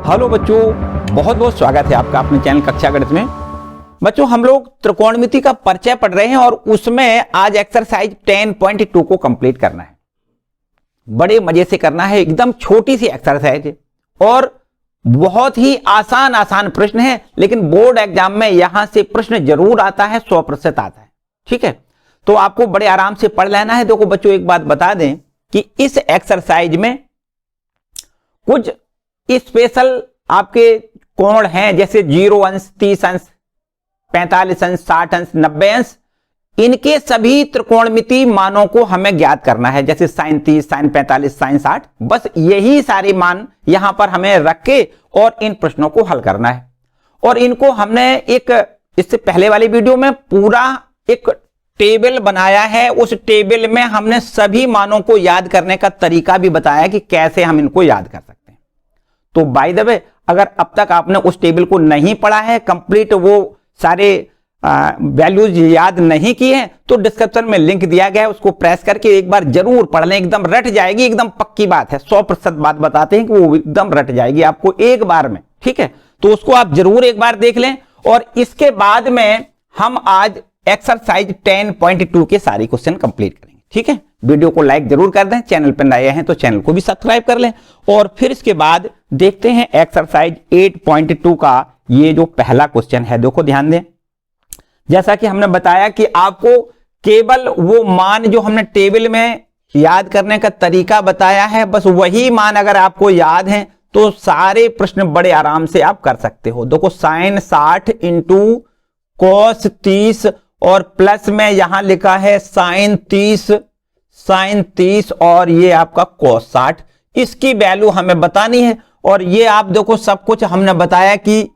Hello बच्चों, बहुत बहुत स्वागत है आपका अपने चैनल कक्षा गणित में। बच्चों, हम लोग त्रिकोणमिति का परिचय पढ़ रहे हैं और उसमें आज एक्सरसाइज 10.2 को कंप्लीट करना है। बड़े मजे से करना है, एकदम छोटी सी एक्सरसाइज है और बहुत ही आसान प्रश्न है, लेकिन बोर्ड एग्जाम में यहां से प्रश्न जरूर आता है, 100% आता है। ठीक है, तो आपको बड़े आराम से पढ़ लेना है। देखो बच्चों, एक बात बता दें कि इस एक्सरसाइज में कुछ स्पेशल आपके कोण हैं, जैसे 0 अंश, 30 अंश, 45 अंश, 60 अंश, 90 अंश। इनके सभी त्रिकोणमिति मानों को हमें ज्ञात करना है, जैसे sin 30, sin 45, sin 60। बस यही सारे मान यहां पर हमें रख के और इन प्रश्नों को हल करना है। और इनको हमने इससे पहले वाली वीडियो में पूरा एक टेबल बनाया है। उस टेबल में हमने सभी मानों को याद करने का तरीका भी बताया कि कैसे हम इनको याद कर सकते हैं। तो बाय द वे, अगर अब तक आपने उस टेबल को नहीं पढ़ा है, कंप्लीट वो सारे वैल्यूज याद नहीं किए हैं, तो डिस्क्रिप्शन में लिंक दिया गया है, उसको प्रेस करके एक बार जरूर पढ़ लें। एकदम रट जाएगी, एकदम पक्की बात है, 100% बात बताते हैं कि वो एकदम रट जाएगी आपको एक बार में। ठीक है, तो उसको आप जरूर एक बार देख लें। और इसके बाद में हम आज एक्सरसाइज 10.2 के सारे क्वेश्चन कंप्लीट करेंगे। ठीक है, वीडियो को लाइक जरूर कर दें, चैनल पर नए हैं तो चैनल को भी सब्सक्राइब कर लें। और फिर इसके बाद देखते हैं एक्सरसाइज 8.2 का ये जो पहला क्वेश्चन है। देखो ध्यान दें, जैसा कि हमने बताया कि आपको केवल वो मान जो हमने टेबल में याद करने का तरीका बताया है, बस वही मान अगर आपको याद है तो सारे प्रश्न बड़े आराम से आप कर सकते हो। देखो, sin 60 इंटू cos 30 और प्लस में यहां लिखा है sin 30 और ये आपका cos 60। इसकी वैल्यू हमें बतानी है। और ये आप देखो, सब कुछ हमने बताया कि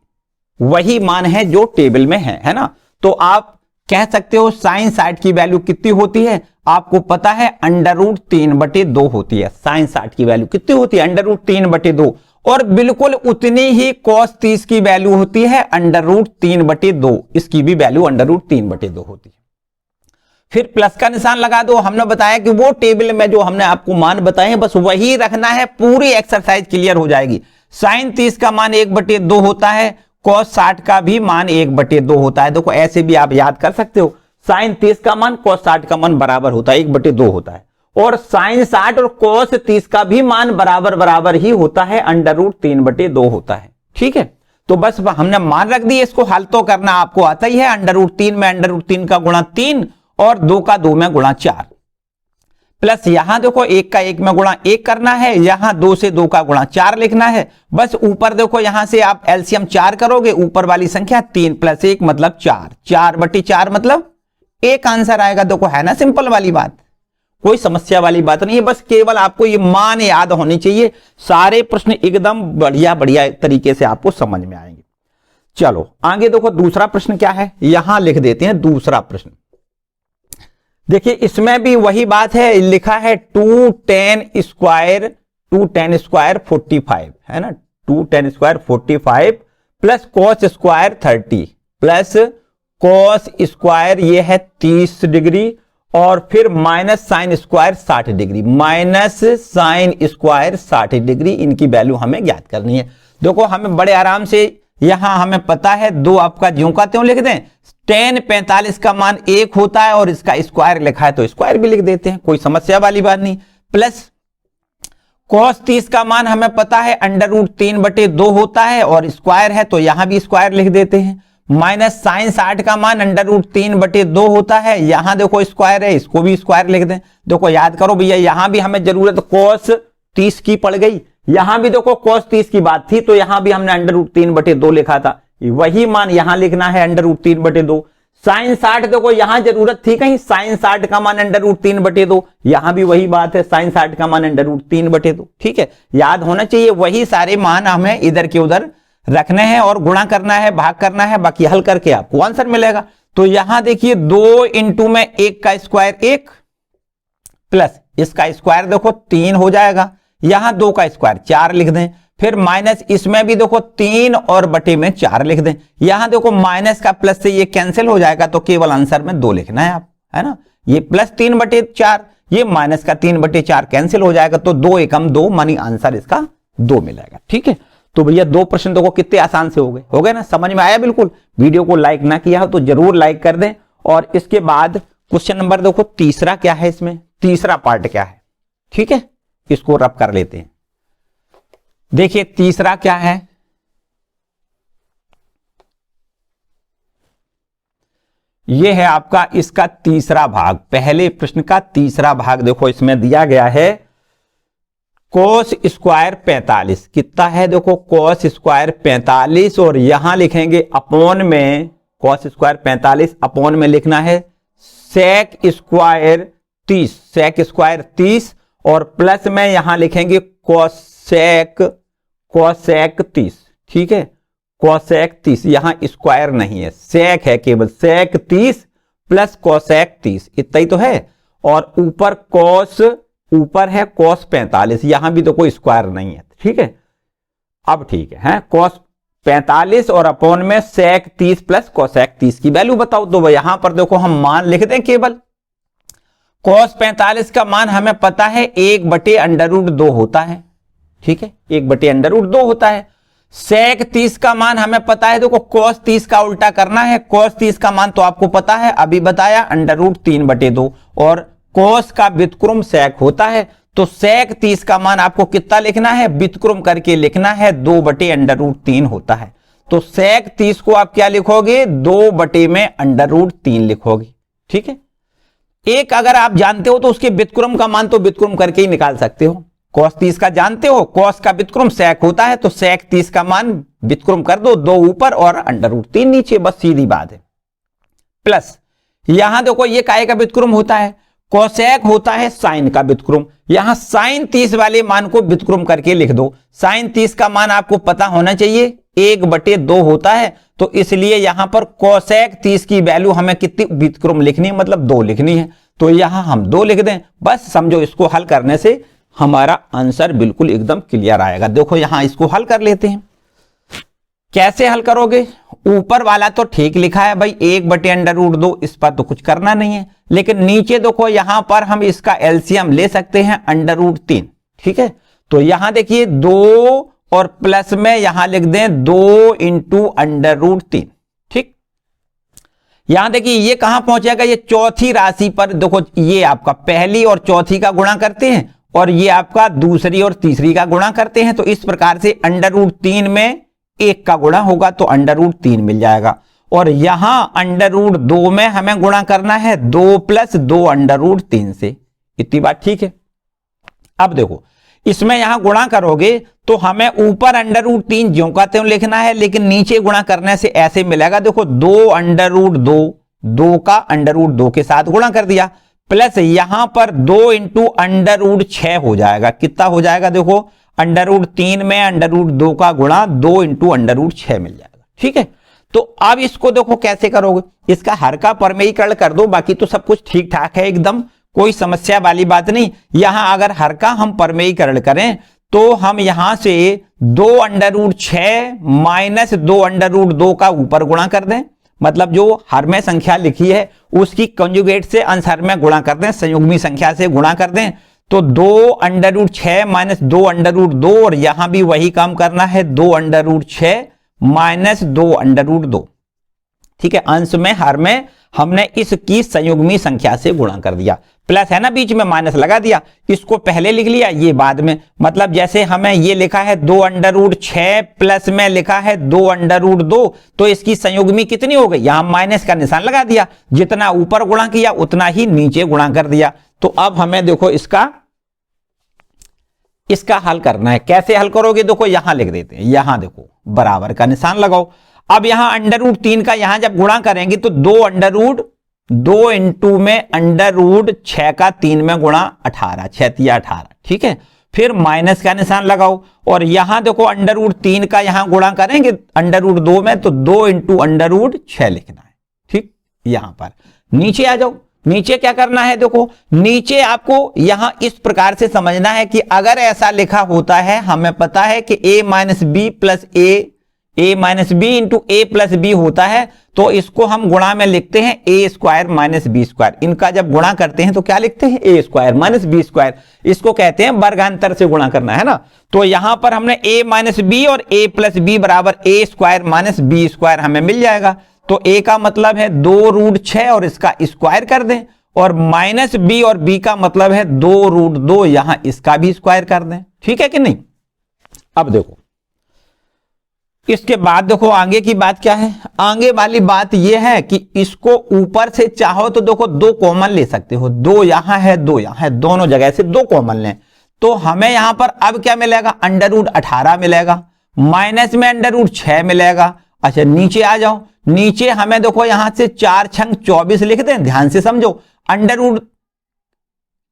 वही मान है जो टेबल में है ना। तो आप कह सकते हो sin 60 की वैल्यू कितनी होती है, आपको पता है √3/2 होती है। sin 60 की वैल्यू कितनी होती है, √3/2। और बिल्कुल उतनी ही cos 30 की वैल्यू होती है √3/2। इसकी भी वैल्यू √3/2 होती है। फिर प्लस का निशान लगा दो। हमने बताया कि वो टेबल में जो हमने आपको मान बताए हैं बस वही रखना है, पूरी एक्सरसाइज क्लियर हो जाएगी। sin 30 का मान 1/2 होता है, cos 60 का भी मान 1/2 होता है। देखो, ऐसे भी आप याद कर सकते हो, sin 30 का मान cos 60 का मान बराबर होता है, 1/2 होता है। और sin 60 और cos 30 का भी मान बराबर ही होता है, √3/2 होता है। ठीक है, तो बस हमने मान रख दिए, इसको हल तो करना आपको आता ही है। √3 में √3 का गुणा 3 और 2 का 2 में गुणा 4, प्लस यहां देखो 1 का 1 में गुणा 1 करना है, यहां 2 से 2 का गुणा 4 लिखना है। बस ऊपर देखो, यहां से आप एलसीएम 4 करोगे, ऊपर वाली संख्या 3 + 1 मतलब 4, 4/4 मतलब 1 आंसर आएगा। देखो, है ना सिंपल वाली बात, कोई समस्या वाली बात नहीं है। बस केवल आपको ये मान याद होनी चाहिए, सारे प्रश्न एकदम बढ़िया तरीके से आपको समझ में आएंगे। चलो आगे देखो, दूसरा प्रश्न क्या है, यहां लिख देते हैं दूसरा प्रश्न। देखिए, इसमें भी वही बात है, लिखा है 2tan स्क्वायर 45 है ना, 2tan square 45 plus cos square 30 plus cos square ये है 30 डिग्री और फिर minus sin square 60 degree, minus sin square 60 degree. इनकी वैल्यू हमें ज्ञात करनी है। देखो, हमें बड़े आराम से यहां हमें पता है, 2 आपका ज्यों का त्यों लिख दें। tan 45 का मान 1 होता है और इसका स्क्वायर लिखा है तो स्क्वायर भी लिख देते हैं, कोई समस्या वाली बात नहीं। प्लस cos 30 का मान हमें पता है √3/2 होता है और स्क्वायर है तो यहां भी स्क्वायर लिख देते हैं। माइनस sin 60 का मान √3/2 होता है, यहां देखो स्क्वायर है, इसको भी स्क्वायर लिख दें। देखो याद करो भैया, यहां भी हमें जरूरत cos 30 की पड़ गई, यहां भी देखो cos 30 की बात थी तो यहां भी हमने √3/2 लिखा था, वही मान यहां लिखना है √3/2। sin 60 देखो यहां जरूरत थी कहीं, sin 60 का मान √3/2, यहां भी वही बात है, sin 60 का मान √3/2। ठीक है, याद होना चाहिए, वही सारे मान हमें इधर के उधर रखने हैं और गुणा करना है, भाग करना है, बाकी हल करके आपको आंसर मिलेगा। तो यहां देखिए 2 इंटू में 1 का स्क्वायर 1 प्लस इसका स्क्वायर देखो 3 हो जाएगा, यहां 2 का स्क्वायर 4 लिख दें। फिर माइनस इसमें भी देखो 3 और बटे में 4 लिख दें। यहां देखो माइनस का प्लस से ये कैंसिल हो जाएगा तो केवल आंसर में 2 लिखना है आप, है ना। ये प्लस 3/4, ये माइनस का 3/4 कैंसिल हो जाएगा तो 2 एकम 2 मानी आंसर इसका 2 मिलेगा। ठीक है, तो भैया 2 प्रश्न देखो कितने आसान से हो गए ना, समझ में आया बिल्कुल। वीडियो को लाइक ना किया हो तो जरूर लाइक कर दें। और इसके बाद क्वेश्चन नंबर देखो तीसरा क्या है, इसमें तीसरा पार्ट क्या है, ठीक है, इसको रब कर लेते हैं। देखिए तीसरा क्या है, यह है आपका इसका तीसरा भाग, पहले प्रश्न का तीसरा भाग। देखो इसमें दिया गया है कोस स्क्वायर 45, कितना है देखो कोस स्क्वायर 45, और यहां लिखेंगे अपॉन में कोस स्क्वायर 45 अपॉन में लिखना है सेक स्क्वायर 30, सेक स्क्वायर 30, और प्लस में यहां लिखेंगे कोसेक 30, ठीक है, कोसेक 30, यहां स्क्वायर नहीं है, सेक है केवल, सेक 30 प्लस कोसेक 30, इतना ही तो है। और ऊपर कोस, ऊपर है कोस 45, यहां भी तो कोई स्क्वायर नहीं है, ठीक है। अब ठीक है, कोस 45 और अपॉन में सेक 30 प्लस कोसेक 30 की वैल्यू बताओ। तो यहां पर देखो हम मान लिख दें केवल, कोस 45 का मान हमें पता है 1/√2 होता है, ठीक है, 1/√2 होता है। सेक 30 का मान हमें पता है, देखो कोस 30 का उल्टा करना है, कोस 30 का मान तो आपको पता है, अभी बताया √3/2, और कोस का व्युत्क्रम सेक होता है, तो सेक 30 का मान आपको कितना लिखना है, व्युत्क्रम करके लिखना है 2/√3 होता है। तो सेक 30 को आप क्या लिखोगे, 2/√3 लिखोगे, ठीक है। एक अगर आप जानते हो तो उसके व्युत्क्रम का मान तो व्युत्क्रम करके ही निकाल सकते हो। कोस 30 का जानते हो, कोस का व्युत्क्रम सेक होता है, तो सेक 30 का मान व्युत्क्रम कर दो, 2 ऊपर और √3 नीचे, बस सीधी बात है। प्लस यहां देखो ये काय का व्युत्क्रम होता है, कोसेक होता है साइन का व्युत्क्रम, यहां साइन 30 वाले मान को व्युत्क्रम करके लिख दो। साइन 30 का मान आपको पता होना चाहिए 1/2 होता है, तो इसलिए यहां पर कोसेक 30 की वैल्यू हमें कितनी व्युत्क्रम लिखनी है, मतलब 2 लिखनी है, तो यहां हम 2 लिख दें, बस समझो इसको हल करने से हमारा आंसर बिल्कुल एकदम क्लियर आएगा। देखो यहां इसको हल कर लेते हैं, कैसे हल करोगे, ऊपर वाला तो ठीक लिखा है भाई 1/√2, इस पर तो कुछ करना नहीं है, लेकिन नीचे देखो यहां पर हम इसका एलसीएम ले सकते हैं √3, ठीक है। तो यहां देखिए 2 और प्लस में यहां लिख दें 2 × √3, ठीक। यहां देखिए ये कहां पहुंचेगा, ये चौथी राशि पर, देखो ये आपका पहली और चौथी का गुणा करते हैं, और ये आपका दूसरी और तीसरी का गुणा करते हैं, तो इस प्रकार से √3 में 1 का गुणा होगा तो √3 मिल जाएगा। और यहां √2 में हमें गुणा करना है 2 + 2 √3 से, इतनी बात ठीक है। अब देखो इसमें यहां गुणा करोगे तो हमें ऊपर √3 ज्यों का त्यों लिखना है, लेकिन नीचे गुणा करने से ऐसे मिलेगा, देखो 2 √2, 2 का √2 के साथ गुणा कर दिया, प्लस यहां पर 2 × √6 हो जाएगा, कितना हो जाएगा, देखो √3 में √2 का गुणा 2 × √6 मिल जाएगा, ठीक है। तो अब इसको देखो कैसे करोगे, इसका हर का परमेयीकरण कर दो, बाकी तो सब कुछ ठीक ठाक है एकदम, कोई समस्या वाली बात नहीं। यहां अगर हर का हम परमेयीकरण करें तो हम यहां से 2 √6 माइनस 2 √2 का ऊपर गुणा कर दें, मतलब जो हर में संख्या लिखी है उसकी कंजुगेट से अंश हर में गुणा कर दें, संयुग्मी संख्या से गुणा कर दें, तो 2 √6 माइनस 2 √2, और यहां भी वही काम करना है 2 √6 माइनस 2 √2, ठीक है। अंश में हर में हमने इसकी संयुग्मी संख्या से गुणा कर दिया, प्लस है ना, बीच में माइनस लगा दिया, इसको पहले लिख लिया, ये बाद में, मतलब जैसे हमें ये लिखा है 2 √6 प्लस में लिखा है 2 √2, तो इसकी संयुग्मी कितनी हो गई, यहां माइनस का निशान लगा दिया, जितना ऊपर गुणा किया उतना ही नीचे गुणा कर दिया। तो अब हमें देखो इसका हल करना है, कैसे हल करोगे, देखो यहां लिख देते हैं, यहां देखो बराबर का निशान लगाओ। अब यहां √3 का यहां जब गुणा करेंगे तो 2 × में √6 का 3 में गुणा 18, 6 × 18, ठीक है। फिर माइनस का निशान लगाओ, और यहां देखो √3 का यहां गुणा करेंगे √2 में, तो 2 × √6 लिखना है, ठीक। यहां पर नीचे आ जाओ, नीचे क्या करना है, देखो नीचे आपको यहां इस प्रकार से समझना है कि अगर ऐसा लिखा होता है, हमें पता है कि a - b + a a minus B into A plus B होता है, तो इसको हम गुणा में लिखते हैं A square minus B square. इनका जब गुणा करते हैं तो क्या लिखते हैं, A square minus B square. इसको कहते हैं वर्गांतर से गुणा करना, है ना। तो यहां पर हमने a माइनस बी और a प्लस बी बराबर ए स्क्वायर माइनस बी स्क्वायर हमें मिल जाएगा। तो a का मतलब है 2√6 और इसका स्क्वायर कर दें, और माइनस बी और b का मतलब है 2√2, यहां इसका भी स्क्वायर कर दें, ठीक है कि नहीं। अब देखो इसके बाद देखो आगे की बात क्या है। आगे वाली बात यह है कि इसको ऊपर से चाहो तो देखो 2 कॉमन ले सकते हो, 2 यहां है 2 यहां है, दोनों जगह से 2 कॉमन लें। तो हमें यहां पर अब क्या मिलेगा, √18 मिलेगा, माइनस में √6 मिलेगा। अच्छा नीचे आ जाओ, नीचे हमें देखो यहां से 4 छंग 24 लिख दें, ध्यान से समझो। अंडर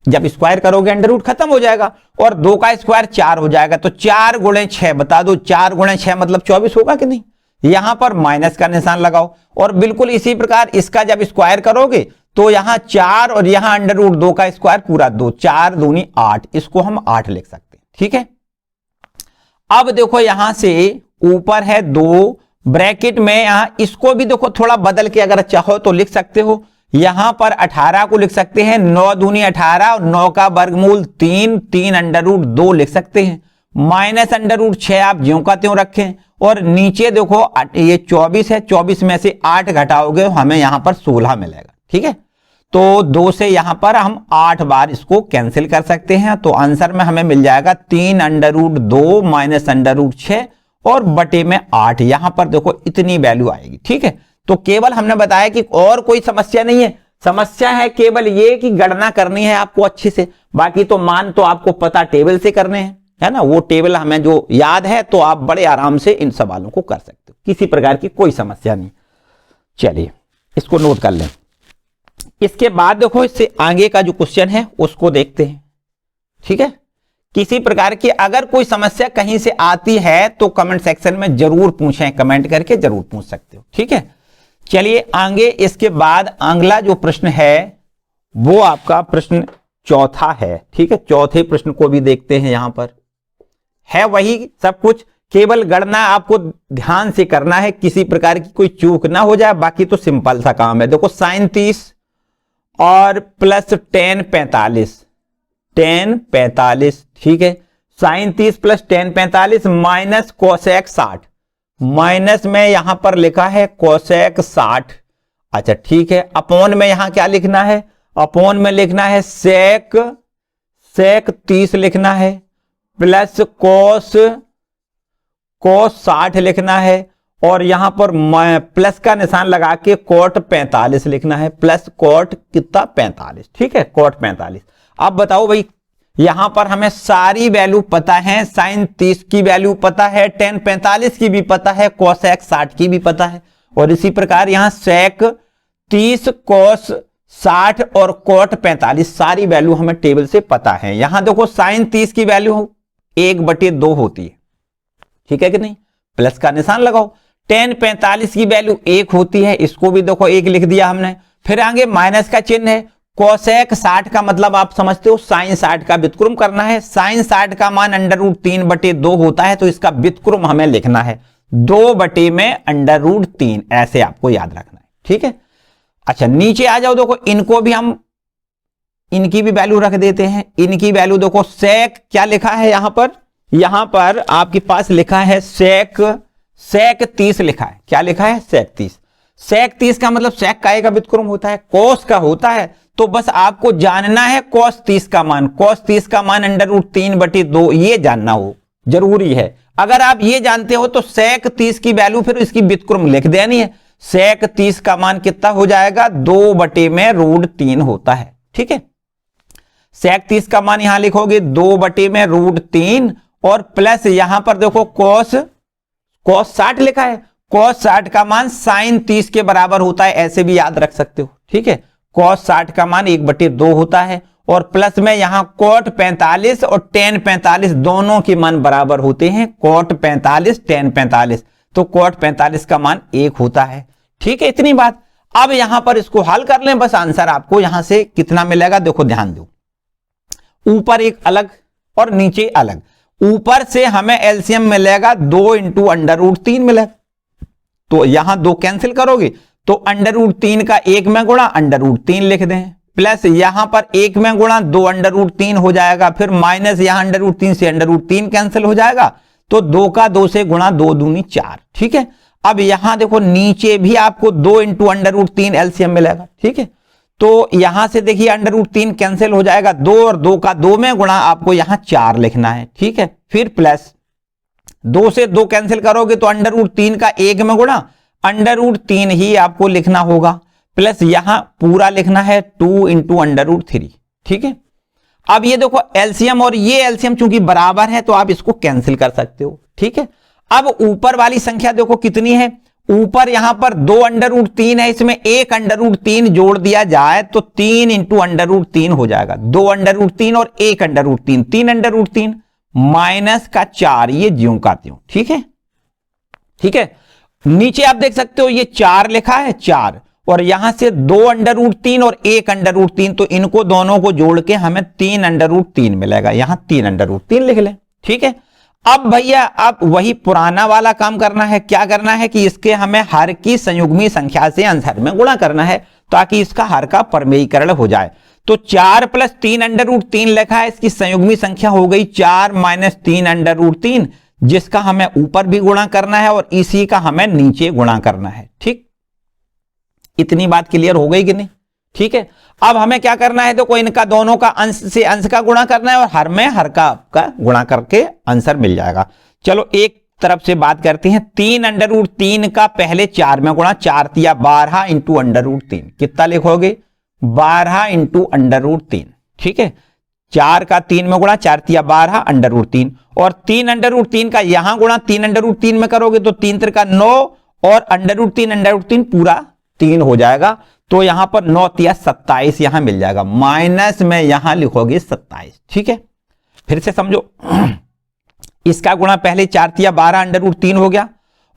जब स्क्वायर करोगे अंडर रूट खत्म हो जाएगा, और 2 का स्क्वायर 4 हो जाएगा। तो 4 गुणे 6 बता दो, 4 गुणे 6 मतलब 24 होगा कि नहीं। यहां पर माइनस का निशान लगाओ, और बिल्कुल इसी प्रकार इसका जब स्क्वायर करोगे तो यहां 4 और यहां अंडर रूट 2 का स्क्वायर पूरा 2, 4 दूनी 8, इसको हम 8 लिख सकते हैं, ठीक है। अब देखो यहां से ऊपर है 2 ब्रैकेट में, यहां इसको भी देखो थोड़ा बदल के अगर चाहो तो लिख सकते हो। यहां पर 18 को लिख सकते हैं 9 दूनी 18 और 9 का वर्गमूल 3, 3 अंडर रूट 2 लिख सकते हैं, माइनस अंडर रूट 6 आप ज्यों का त्यों रखें। और नीचे देखो ये 24 है, 24 में से 8 घटाओगे हमें यहां पर 16 मिलेगा, ठीक है। तो 2 से यहां पर हम 8 बार इसको कैंसिल कर सकते हैं। तो आंसर में हमें मिल जाएगा 3 under root 2 minus under root 6 और बटे में 8। यहां पर देखो इतनी वैल्यू आएगी, ठीक है। तो केवल हमने बताया कि और कोई समस्या नहीं है, समस्या है केवल ये कि गणना करनी है आपको अच्छे से। बाकी तो मान तो आपको पता टेबल से करने हैं, है ना। वो टेबल हमें जो याद है तो आप बड़े आराम से इन सवालों को कर सकते हो, किसी प्रकार की कोई समस्या नहीं। चलिए इसको नोट कर लें। इसके बाद देखो इससे आगे का जो क्वेश्चन है उसको देखते हैं, ठीक है। किसी प्रकार की अगर कोई समस्या कहीं से आती है तो कमेंट सेक्शन में जरूर पूछें, कमेंट करके जरूर पूछ सकते हो, ठीक है। चलिए आगे इसके बाद अगला जो प्रश्न है वो आपका प्रश्न चौथा है, ठीक है। चौथे प्रश्न को भी देखते हैं। यहां पर है वही सब कुछ, केवल गणना आपको ध्यान से करना है, किसी प्रकार की कोई चूक ना हो जाए। बाकी तो सिंपल सा काम है। देखो sin 30 और प्लस tan 45, tan 45, ठीक है। sin 30 plus tan 45 minus cosec 60, minus में यहां पर लिखा है कोसेक 60। अच्छा ठीक है। अपॉन में यहां क्या लिखना है, अपॉन में लिखना है सेक 30 लिखना है, प्लस कोस 60 लिखना है, और यहां पर प्लस का निशान लगा के कोट 45 लिखना है, प्लस कोट कितना 45, ठीक है, कोट 45। अब बताओ भाई, यहां पर हमें सारी वैल्यू पता है, sin 30 की वैल्यू पता है, tan 45 की भी पता है, कोसेक 60 की भी पता है, और इसी प्रकार यहां सेक 30 कोस 60 और कोट 45 सारी वैल्यू हमें टेबल से पता है। यहां देखो sin 30 की वैल्यू 1/2 होती है, ठीक है कि नहीं, प्लस का निशान लगाओ। tan 45 की वैल्यू 1 होती है, इसको भी देखो 1 लिख दिया हमने। फिर आगे माइनस का चिन्ह है। कोसेक 60 का मतलब आप समझते हो sin 60 का व्युत्क्रम करना है। sin 60 का मान √3/2 होता है, तो इसका व्युत्क्रम हमें लिखना है 2/√3, ऐसे आपको याद रखना है, ठीक है। अच्छा नीचे आ जाओ, देखो इनको भी हम इनकी भी वैल्यू रख देते हैं। इनकी वैल्यू देखो सेक क्या लिखा है यहां पर आपके पास लिखा है सेक 30 लिखा है। क्या लिखा है, सेक 30। सेक 30 का मतलब सेक काय का व्युत्क्रम होता है, कोस का होता है। तो बस आपको जानना है कोस 30 का मान, कोस 30 का मान √3/2 ये जानना हो जरूरी है। अगर आप ये जानते हो तो सेक 30 की वैल्यू फिर इसकी व्युत्क्रम लिख देनी है। सेक 30 का मान कितना हो जाएगा, 2/√3 होता है, ठीक है। सेक 30 का मान यहां लिखोगे 2/√3, और प्लस यहां पर देखो कोस 60 लिखा है, कोस 60 का मान sin 30 के बराबर होता है, ऐसे भी याद रख सकते हो, ठीक है। कोस 60 का मान 1/2 होता है, और प्लस में यहां कोट 45 और tan 45 दोनों के मान बराबर होते हैं, कोट 45 tan 45, तो कोट 45 का मान 1 होता है, ठीक है। इतनी बात। अब यहां पर इसको हल कर लें, बस आंसर आपको यहां से कितना मिलेगा देखो, ध्यान दो, ऊपर एक अलग और नीचे अलग। ऊपर से हमें एलसीएम मिलेगा 2 इंटू अंडर रूट 3 मिलेगा। तो यहां 2 कैंसिल करोगे तो अंडर रूट 3 का 1 में गुणा अंडर रूट 3 लिख दें, प्लस यहां पर 1 में गुणा 2 अंडर रूट 3 हो जाएगा, फिर माइनस यहां अंडर रूट 3 से अंडर रूट 3 कैंसिल हो जाएगा, तो 2 का 2 से गुणा 2 दूनी 4। ठीक है, अब यहां देखो नीचे भी आपको 2 इंटू अंडर रूट 3 एलसीएम मिलेगा। ठीक है, तो यहां से देखिए अंडर रूट 3 कैंसिल हो जाएगा, 2 और 2 का 2 में गुणा आपको यहां 4 लिखना है। ठीक है, फिर प्लस 2 से 2 कैंसिल करोगे तो अंडर रूट 3 का 1 में गुणा अंडर रूट 3 ही आपको लिखना होगा, प्लस यहां पूरा लिखना है 2 इंटू अंडर रूट 3। ठीक है, अब ये देखो एलसीएम और ये एलसीएम चूंकि बराबर है तो आप इसको कैंसिल कर सकते हो। ठीक है, अब ऊपर वाली संख्या देखो कितनी है, ऊपर यहां पर 2 अंडर रूट 3 है, इसमें 1 अंडर रूट 3 जोड़ दिया जाए तो 3 इंटू अंडर रूट 3 हो जाएगा। 2 अंडर रूट 3 और 1 अंडर रूट 3, 3 अंडर रूट 3 माइनस का 4, ये ज्यों का त्यों। ठीक है, ठीक है, नीचे आप देख सकते हो ये 4 लिखा है 4, और यहां से 2 अंडर रूट 3 और 1 अंडर रूट 3, तो इनको दोनों को जोड़ के हमें 3 अंडर रूट 3 मिलेगा, यहां 3 अंडर रूट 3 लिख लें। ठीक है, अब भैया अब वही पुराना वाला काम करना है। क्या करना है कि इसके हमें हर की संयुग्मी संख्या से आंसर में गुणा करना है ताकि इसका हर का परमेयीकरण हो जाए। तो 4 प्लस 3 अंडर रूट 3 लिखा है, इसकी संयुग्मी संख्या हो गई 4 माइनस 3 अंडर रूट 3, जिसका हमें ऊपर भी गुणा करना है और इसी का हमें नीचे गुणा करना है। ठीक, इतनी बात क्लियर हो गई कि नहीं? ठीक है, अब हमें क्या करना है, तो इनका दोनों का अंश से अंश का गुणा करना है और हर में हर का गुणा करके आंसर मिल जाएगा। चलो एक तरफ से बात करते हैं। 3 अंडर रूट 3 का पहले 4 में गुणा, 4 तिया 12 इंटू अंडर रूट 3, कितना लिखोगे 12 इंटू अंडर रूट 3। ठीक है, 4 का 3 में गुणा, 4 तिया 12 अंडर रूट 3, और 3 अंडर रूट 3 का यहां गुणा 3 अंडर रूट 3 में करोगे तो 3 त्रिका 9 और अंडर रूट 3 पूरा 3 हो जाएगा, तो यहां पर 9 तिया 27 यहां मिल जाएगा, माइनस में यहां लिखोगे 27। ठीक है, फिर से समझो, इसका गुणा पहले 4 तिया 12 अंडर रूट 3 हो गया,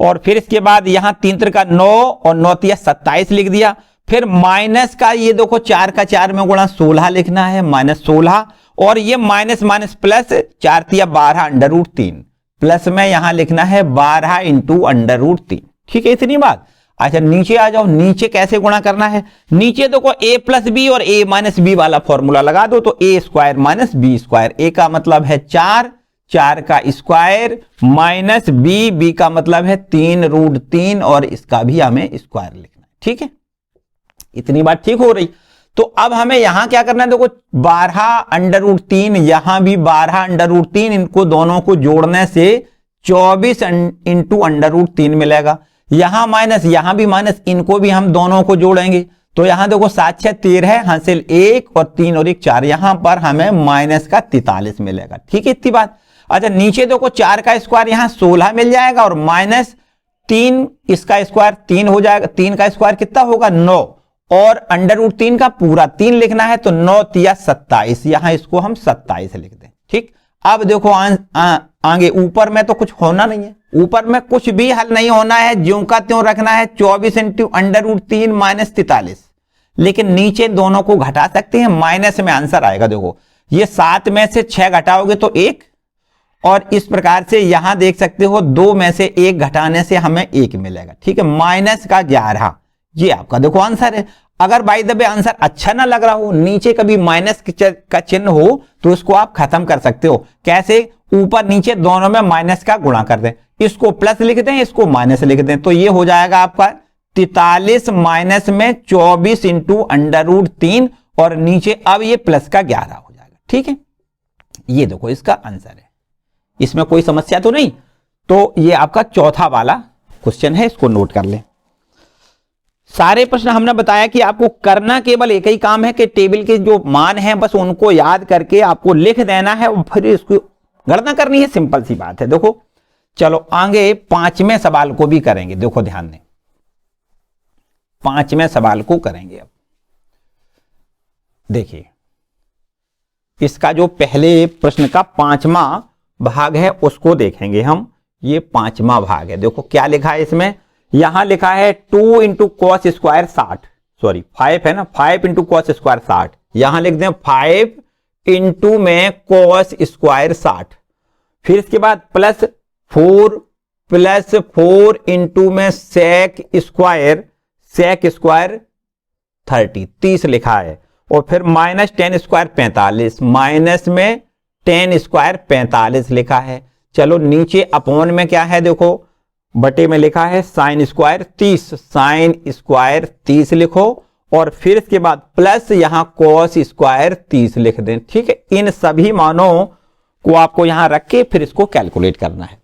और फिर इसके बाद यहां 3 त्रिका 9 और 9 तिया 27 लिख दिया, फिर माइनस का ये देखो 4 का 4 में गुणा 16 लिखना है, माइनस 16, और ये माइनस माइनस प्लस 4 तिया 12 अंडर रूट 3, प्लस में यहां लिखना है 12 इंटू अंडर रूट 3। ठीक है, इतनी बात। अच्छा नीचे आ जाओ, नीचे कैसे गुणा करना है, नीचे देखो a प्लस बी और a माइनस बी वाला फॉर्मूला लगा दो, तो a square minus B square, a का मतलब है 4, 4 का स्क्वायर माइनस b का मतलब है 3 रूट 3, और इसका भी हमें स्क्वायर लिखना है। ठीक है, इतनी बात ठीक हो रही। तो अब हमें यहां क्या करना है, देखो 12 अंडर रूट 3, यहां भी 12 अंडर रूट 3, इनको दोनों को जोड़ने से 24 इंटू अंडर रूट 3 मिलेगा, यहां माइनस यहां भी माइनस, इनको भी हम दोनों को जोड़ेंगे, तो यहां देखो 7 6 13 हासिल 1 और 3 और 1 4, यहां पर हमें माइनस का 43 मिलेगा। ठीक है, इतनी बात। अच्छा नीचे देखो 4 का स्क्वायर यहां 16 मिल जाएगा, और माइनस 3 इसका स्क्वायर 3 हो जाएगा, 3 का स्क्वायर कितना होगा 9, और अंडर रूट 3 का पूरा 3 लिखना है, तो 9 तिया 27, यहां इसको हम 27 लिख दें। ठीक, अब देखो आगे ऊपर में तो कुछ होना नहीं है, ऊपर में कुछ भी हल नहीं होना है, ज्यों का त्यों रखना है 24 इंटू अंडर रूट 3 माइनस 43, लेकिन नीचे दोनों को घटा सकते हैं, माइनस में आंसर आएगा। देखो ये 7 में से 6 घटाओगे तो 1, और इस प्रकार से यहां देख सकते हो 2 में से 1 घटाने से हमें 1 मिलेगा। ठीक है, माइनस का 11, ये आपका देखो आंसर है। अगर बाय द वे आंसर अच्छा ना लग रहा हो, नीचे कभी माइनस का चिन्ह हो, तो इसको आप खत्म कर सकते हो। कैसे, ऊपर नीचे दोनों में माइनस का गुणा कर दें, इसको प्लस लिख दें, इसको माइनस लिख दें, तो ये हो जाएगा आपका 43 माइनस में 24 इंटू अंडर रूट 3, और नीचे अब ये प्लस का 11 हो जाएगा। ठीक है, ये देखो इसका आंसर है, इसमें कोई समस्या तो नहीं। तो ये आपका चौथा वाला क्वेश्चन है, इसको नोट कर लें। सारे प्रश्न हमने बताया कि आपको करना केवल एक ही काम है कि टेबल के जो मान हैं बस उनको याद करके आपको लिख देना है, और फिर इसको गणना करनी है, सिंपल सी बात है। देखो चलो आगे 5वें सवाल को भी करेंगे, देखो ध्यान दें, 5वें सवाल को करेंगे। अब देखिए इसका जो पहले प्रश्न का 5वां भाग है उसको देखेंगे हम, ये 5वां भाग है। देखो क्या लिखा है इसमें, यहां लिखा है 2 इंटू कॉस स्क्वायर 60, सॉरी 5 है ना, 5 इंटू कॉस स्क्वायर 60, यहां लिख दें 5 इंटू में कॉस स्क्वायर 60, फिर इसके बाद प्लस 4 इंटू में सेक स्क्वायर 30 लिखा है, और फिर माइनस 10 स्क्वायर 45, माइनस में 10 स्क्वायर 45 लिखा है। चलो नीचे अपॉन में क्या है देखो, बटे में लिखा है साइन स्क्वायर 30 लिखो, और फिर इसके बाद प्लस यहां कॉस स्क्वायर 30 लिख दें। ठीक है, इन सभी मानों को आपको यहां रख के फिर इसको कैलकुलेट करना है।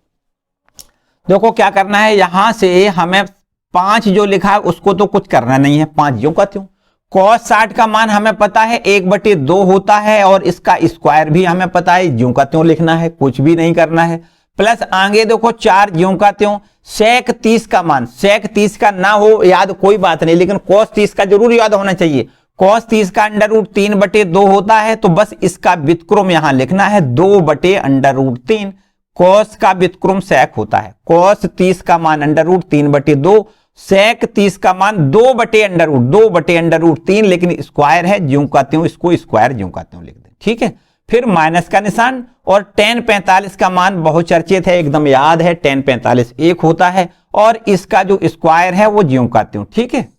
देखो क्या करना है, यहां से हमें 5 जो लिखा है उसको तो कुछ करना नहीं है, 5 यूं का त्यों। cos 60 का मान हमें पता है 1/2 होता है, और इसका स्क्वायर भी हमें पता है, यूं का त्यों लिखना है, कुछ भी नहीं करना है। प्लस आगे देखो 4 यूं का त्यों। सेक 30 का मान, सेक 30 का ना हो याद कोई बात नहीं, लेकिन cos 30 का जरूर याद होना चाहिए। cos 30 का √3/2 होता है, तो बस इसका व्युत्क्रम यहां लिखना है 2/√3। cos का व्युत्क्रम सेक होता है, cos 30 का मान √3/2, सेक 30 का मान 2/√3, लेकिन स्क्वायर है ज्यों का त्यों, इसको स्क्वायर ज्यों का त्यों लिख दें। ठीक है, फिर माइनस का निशान, और tan 45 का मान बहुत चर्चित है, एकदम याद है, tan 45 1 होता है, और इसका जो स्क्वायर है वो ज्यों का त्यों। ठीक है,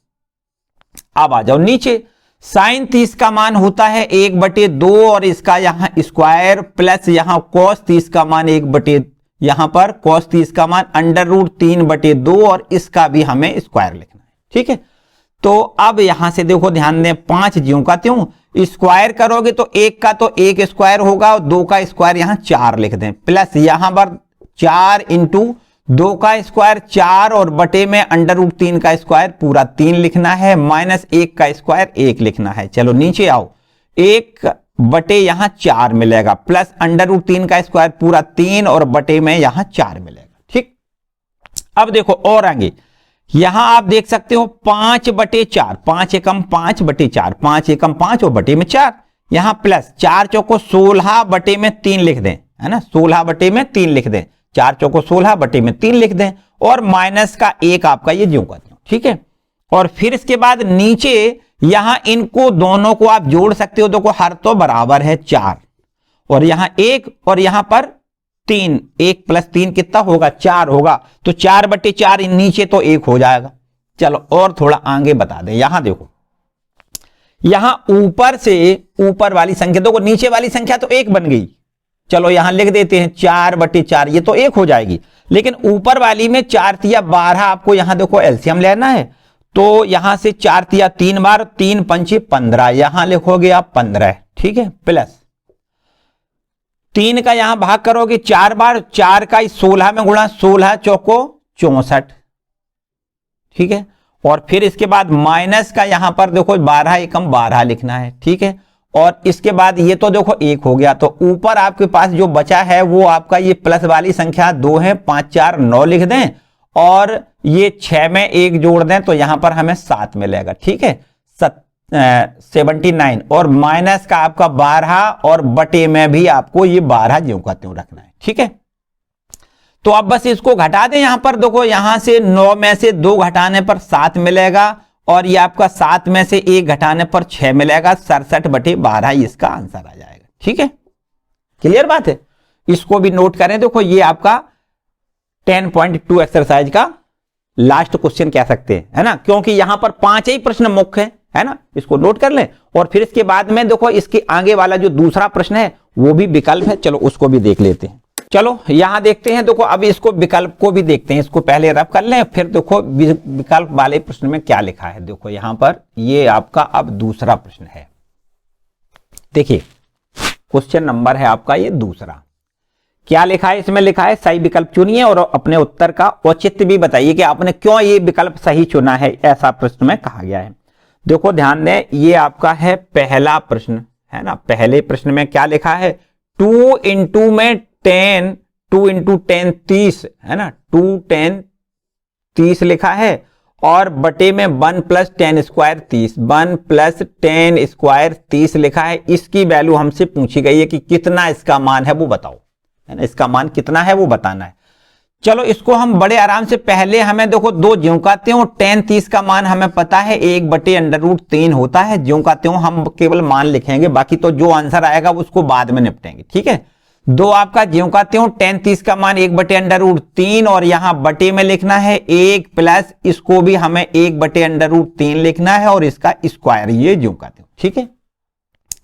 अब आ जाओ नीचे, साइन 30 का मान होता है 1/2, और इसका यहां स्क्वायर, प्लस यहां cos 30 का मान यहां पर cos 30 का मान √3/2, और इसका भी हमें स्क्वायर लिखना है। ठीक है, तो अब यहां से देखो ध्यान दें, 5 ज्यों का त्यों, स्क्वायर करोगे तो 1 का तो 1 स्क्वायर होगा, और 2 का स्क्वायर यहां 4 लिख दें, प्लस यहां पर 4 इंटू 2 का स्क्वायर 4, और बटे में √3 का स्क्वायर पूरा 3 लिखना है, माइनस 1 का स्क्वायर 1 लिखना है। चलो नीचे आओ, 1 बटे यहां 4 मिलेगा, प्लस √3 का स्क्वायर पूरा 3, और बटे में यहां 4 मिलेगा। ठीक, अब देखो और आगे, यहां आप देख सकते हो 5/4, 5 एकम 5/4, 5 एकम 5 और बटे में 4, यहां प्लस 4 चौको 16 बटे में 3 लिख दें, है ना, 16 बटे में 3 लिख दें, 4 चौको 16 बटे में 3 लिख दें, और माइनस का 1 आपका ये ज्यों का त्यों। ठीक है, और फिर इसके बाद नीचे यहां इनको दोनों को आप जोड़ सकते हो, देखो हर तो बराबर है 4, और यहां 1 और यहां पर 3, 1 + 3 कितना होगा, 4 होगा, तो 4/4 नीचे तो 1 हो जाएगा। चलो और थोड़ा आगे बता दें, यहां देखो, यहां ऊपर से ऊपर वाली संख्या देखो, नीचे वाली संख्या तो 1 बन गई, चलो यहां लिख देते हैं 4/4, ये तो 1 हो जाएगी, लेकिन ऊपर वाली में 4 तिया 12, आपको यहां देखो एलसीएम लेना है, तो यहां से 4 तिया 3 बार, 3 पंचे 15, यहां लिखोगे आप 15। ठीक है, प्लस 3 का यहां भाग करोगे 4 बार, 4 का 16 में गुणा, 16 चौको 64। ठीक है, और फिर इसके बाद माइनस का यहां पर देखो 12 एकम 12 लिखना है। ठीक है, और इसके बाद ये तो देखो 1 हो गया, तो ऊपर आपके पास जो बचा है वो आपका ये प्लस वाली संख्या 2 है, 5 4 9 लिख दें, और ये 6 में 1 जोड़ दें तो यहां पर हमें 7 मिलेगा। ठीक है, 79, और माइनस का आपका 12, और बटे में भी आपको ये 12 ज्यों का त्यों रखना है। ठीक है, तो अब बस इसको घटा दें, यहां पर देखो, यहां से 9 में से 2 घटाने पर 7 मिलेगा, और ये आपका 7 में से 1 घटाने पर 6 मिलेगा, 67/12 इसका आंसर आ जाएगा। ठीक है, क्लियर बात है, इसको भी नोट करें। देखो ये आपका 10.2 एक्सरसाइज का लास्ट क्वेश्चन कह सकते हैं, है ना, क्योंकि यहां पर 5 ही प्रश्न मुख्य है ना, इसको नोट कर लें। और फिर इसके बाद में देखो इसके आगे वाला जो दूसरा प्रश्न है वो भी विकल्प है, चलो उसको भी देख लेते हैं। चलो यहां देखते हैं, देखो अभी इसको विकल्प को भी देखते हैं, इसको पहले रब कर लें, फिर देखो विकल्प वाले प्रश्न में क्या लिखा है। देखो यहां पर ये आपका अब दूसरा प्रश्न है, देखिए क्वेश्चन नंबर है आपका ये दूसरा, क्या लिखा है इसमें, लिखा है सही विकल्प चुनिए और अपने उत्तर का औचित्य भी बताइए कि आपने क्यों ये विकल्प सही चुना है, ऐसा प्रश्न में कहा गया है। देखो ध्यान दें, ये आपका है पहला प्रश्न, है ना, पहले प्रश्न में क्या लिखा है, 2 इंटू में 10, 2 इंटू 10 30, है ना, 2 10 30 लिखा है, और बटे में 1 + 10 स्क्वायर 30, 1 + 10 स्क्वायर 30 लिखा है। इसकी वैल्यू हमसे पूछी गई है कि कितना इसका मान है वो बताओ, है ना, इसका मान कितना है वो बताना है। चलो इसको हम बड़े आराम से, पहले हमें देखो 2 ज्यों का त्यों, 10 30 का मान हमें पता है 1/√3 होता है, ज्यों का त्यों हम केवल मान लिखेंगे, बाकी तो जो आंसर आएगा उसको बाद में निपटेंगे। ठीक है, दो आपका ज्यों का त्यों, tan 30 का मान 1/√3 और यहां बटे में लिखना है 1 प्लस इसको भी हमें 1/√3 लिखना है और इसका स्क्वायर, ये ज्यों का त्यों, ठीक है,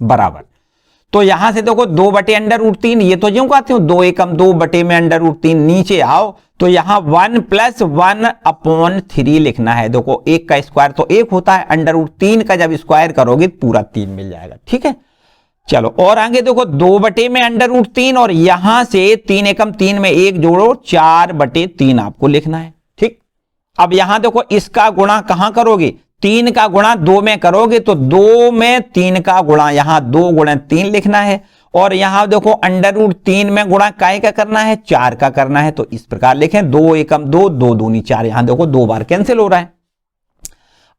बराबर। तो यहां से देखो 2/√3, ये तो ज्यों का त्यों, 2 एकम 2 बटे में √3, नीचे आओ तो यहां 1 + 1/3 लिखना है। देखो 1 का स्क्वायर तो 1 होता है, √3 का जब स्क्वायर करोगे पूरा 3 मिल जाएगा, ठीक है। चलो और आगे देखो 2 बटे में √3 और यहां से 3 एकम 3 में 1 जोड़ो, 4/3 आपको लिखना है, ठीक। अब यहां देखो इसका गुणा कहां करोगे, 3 का गुणा 2 में करोगे तो 2 में 3 का गुणा, यहां 2 × 3 लिखना है और यहां देखो √3 में गुणा काय का करना है, 4 का करना है। तो इस प्रकार लिखें 2 एकम 2, 2 दूनी 4, यहां देखो 2 बार कैंसिल हो रहा है।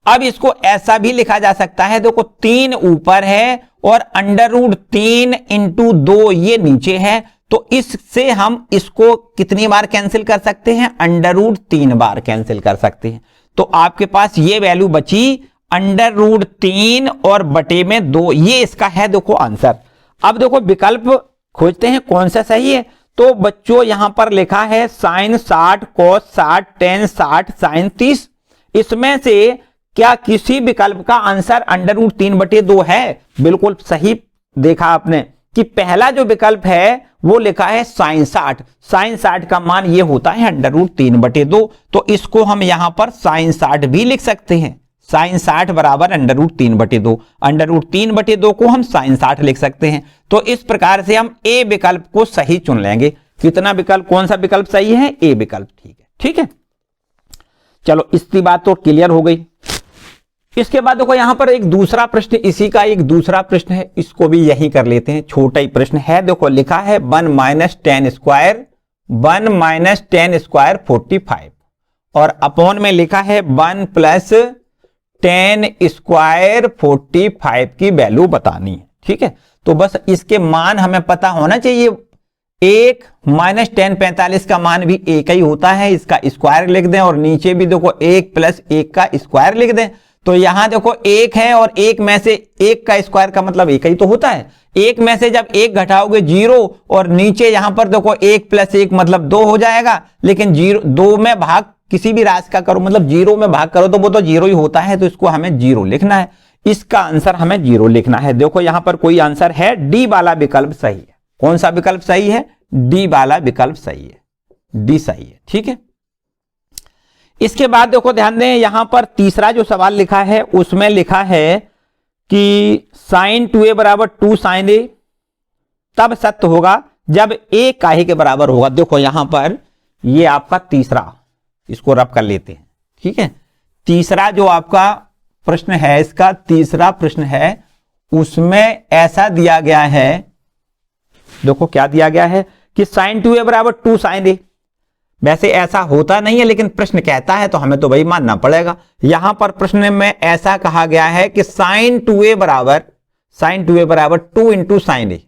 अब इसको ऐसा भी लिखा जा सकता है, देखो 3 ऊपर है और √3 × 2 ये नीचे है, तो इससे हम इसको कितनी बार कैंसिल कर सकते हैं, √3 बार कैंसिल कर सकते हैं। तो आपके पास ये वैल्यू बची √3 और बटे में 2, ये इसका है देखो आंसर। अब देखो विकल्प खोजते हैं कौन सा सही है। तो बच्चों यहां पर लिखा है sin 60 cos 60 tan 60 sin 30, इसमें से क्या किसी विकल्प का आंसर √3/2 है? बिल्कुल सही देखा आपने कि पहला जो विकल्प है वो लिखा है sin 60, sin 60 का मान ये होता है √3/2, तो इसको हम यहां पर sin 60 भी लिख सकते हैं, sin 60 बराबर √3/2, √3/2 को हम sin 60 लिख सकते हैं। तो इस प्रकार से हम ए विकल्प को सही चुन लेंगे। कितना विकल्प, कौन सा विकल्प सही है, ए विकल्प, ठीक है, ठीक है। चलो इसकी बात तो क्लियर हो गई। इसके बाद देखो यहां पर एक दूसरा प्रश्न, इसी का एक दूसरा प्रश्न है, इसको भी यही कर लेते हैं, छोटा ही प्रश्न है। देखो लिखा है 1 - tan स्क्वायर 45 और अपॉन में लिखा है 1 + tan स्क्वायर 45 की वैल्यू बतानी है, ठीक है। तो बस इसके मान हमें पता होना चाहिए। 1 - tan 45 का मान भी 1 ही होता है, इसका स्क्वायर लिख दें और नीचे भी देखो 1 + 1 का स्क्वायर लिख दें। तो यहां देखो 1 है और 1 में से 1 का स्क्वायर का मतलब 1 ही तो होता है। 1 में से जब 1 घटाओगे 0 और नीचे यहां पर देखो 1 + 1 मतलब 2 हो जाएगा, लेकिन 2 में भाग किसी भी राशि का करो मतलब 0 में भाग करो तो वो तो 0 ही होता है, तो इसको हमें 0 लिखना है। इसका आंसर हमें 0 लिखना है। देखो यहां पर कोई आंसर है, डी वाला विकल्प सही है। कौन सा विकल्प सही है, डी वाला विकल्प सही है, डी सही है, ठीक है। इसके बाद देखो ध्यान दें, यहां पर तीसरा जो सवाल लिखा है उसमें लिखा है कि sin 2a = 2 sin a तब सत्य होगा जब a काहे के बराबर होगा। देखो यहां पर ये आपका तीसरा, इसको रब कर लेते हैं, ठीक है। तीसरा जो आपका प्रश्न है, इसका तीसरा प्रश्न है, उसमें ऐसा दिया गया है, देखो क्या दिया गया है कि sin 2a = 2 sin a। वैसे ऐसा होता नहीं है लेकिन प्रश्न कहता है तो हमें तो भाई मानना पड़ेगा। यहां पर प्रश्न में ऐसा कहा गया है कि sin 2a = 2 × sin a,